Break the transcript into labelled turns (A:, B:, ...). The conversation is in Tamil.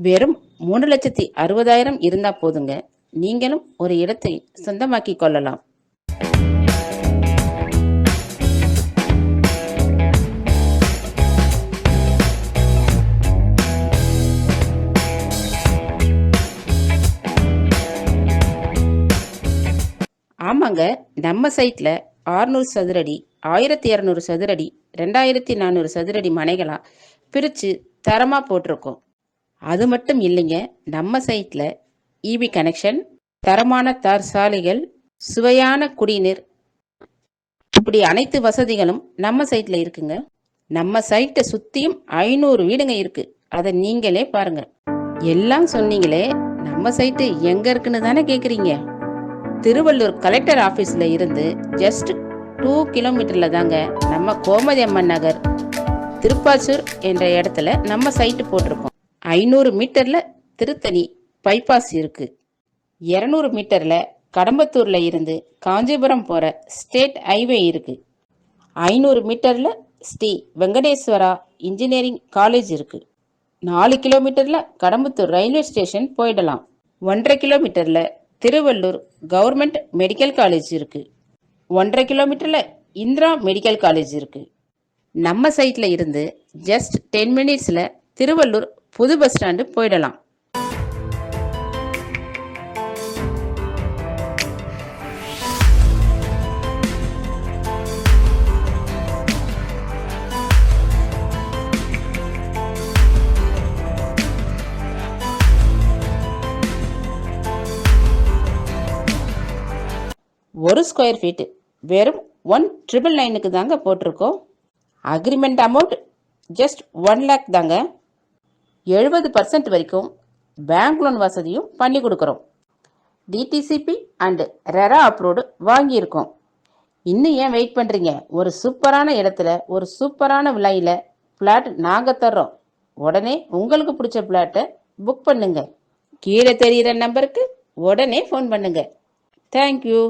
A: வெறும் 3,60,000 இருந்தா போதுங்க. நீங்களும் ஒரு இடத்தை சொந்தமாக்கிக் கொள்ளலாம். ஆமாங்க, நம்ம சைட்ல 600 சதுரடி, 1200 சதுரடி, 2400 சதுரடி மனைகளா பிரிச்சு தரமா போட்டிருக்கோம். அது மட்டும் இல்லைங்க, நம்ம சைட்ல இபி கனெக்ஷன், தரமான தார் சாலைகள், சுவையான குடிநீர், இப்படி அனைத்து வசதிகளும் நம்ம சைட்ல இருக்குங்க. நம்ம சைட்டை சுத்தியும் 500 வீடுங்க இருக்கு. அதை நீங்களே பாருங்க. எல்லாம் சொன்னீங்களே, நம்ம சைட்டு எங்க இருக்குன்னு தானே கேக்குறீங்க? திருவள்ளூர் கலெக்டர் ஆபீஸ்ல இருந்து ஜஸ்ட் 2 கிலோமீட்டர்ல தாங்க நம்ம கோமதி அம்மன் நகர் திருப்பாச்சூர் என்ற இடத்துல நம்ம சைட்டு போட்டிருக்கோம். 500 மீட்டர்ல திருத்தணி பைபாஸ் இருக்கு. 200 மீட்டர்ல கடம்பத்தூர்ல இருந்து காஞ்சிபுரம் போற ஸ்டேட் ஹைவே இருக்கு. 500 மீட்டர்ல ஸ்ரீ வெங்கடேஸ்வரா இன்ஜினியரிங் காலேஜ் இருக்கு. 4 கிலோமீட்டர்ல கடம்பத்தூர் ரயில்வே ஸ்டேஷன் போயிடலாம். 1.5 கிலோமீட்டர்ல திருவள்ளூர் கவர்மெண்ட் மெடிக்கல் காலேஜ் இருக்கு. 1.5 கிலோமீட்டர்ல இந்திரா மெடிக்கல் காலேஜ் இருக்கு. நம்ம சைட்ல இருந்து ஜஸ்ட் 10 மினிட்ஸ்ல திருவள்ளூர் புது பஸ் ஸ்டாண்டு போயிடலாம். ஒரு ஸ்கொயர் ஃபீட் வெறும் 1,999 தாங்க போட்டிருக்கோம். அக்ரிமெண்ட் அமௌண்ட் ஜஸ்ட் 1 லேக் தாங்க. 70% வரைக்கும் பேங்க் லோன் வசதியும் பண்ணி கொடுக்குறோம். டிடிசிபி அண்ட் ரெரா அப்ரூவ்டு வாங்கியிருக்கோம். இன்னும் ஏன் வெயிட் பண்ணுறீங்க? ஒரு சூப்பரான இடத்துல ஒரு சூப்பரான விலையில் ஃப்ளாட் நாங்கள் தர்றோம். உடனே உங்களுக்கு பிடிச்ச ஃப்ளாட்டை புக் பண்ணுங்க. கீழே தெரிகிற நம்பருக்கு உடனே ஃபோன் பண்ணுங்க. தேங்க்யூ.